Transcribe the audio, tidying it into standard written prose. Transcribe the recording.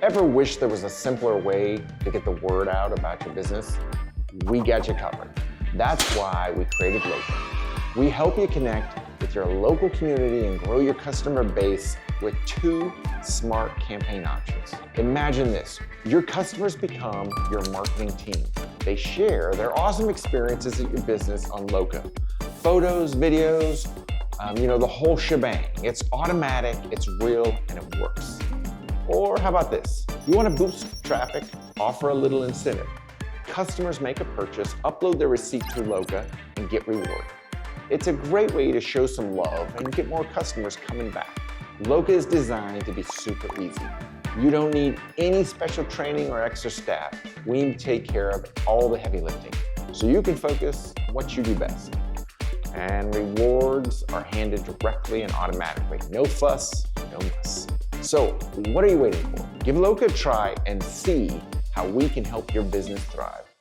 Ever wish there was a simpler way to get the word out about your business? We got you covered. That's why we created Loca. We help you connect with your local community and grow your customer base with 2 smart campaign options. Imagine this, your customers become your marketing team. They share their awesome experiences at your business on Loca. Photos, videos, the whole shebang. It's automatic, it's real, and it works. Or how about this? You want to boost traffic? Offer a little incentive. Customers make a purchase, upload their receipt to Loca, and get rewarded. It's a great way to show some love and get more customers coming back. Loca is designed to be super easy. You don't need any special training or extra staff. We take care of all the heavy lifting, so you can focus on what you do best. And rewards are handed directly and automatically. No fuss, no mess. So what are you waiting for? Give Loca a try and see how we can help your business thrive.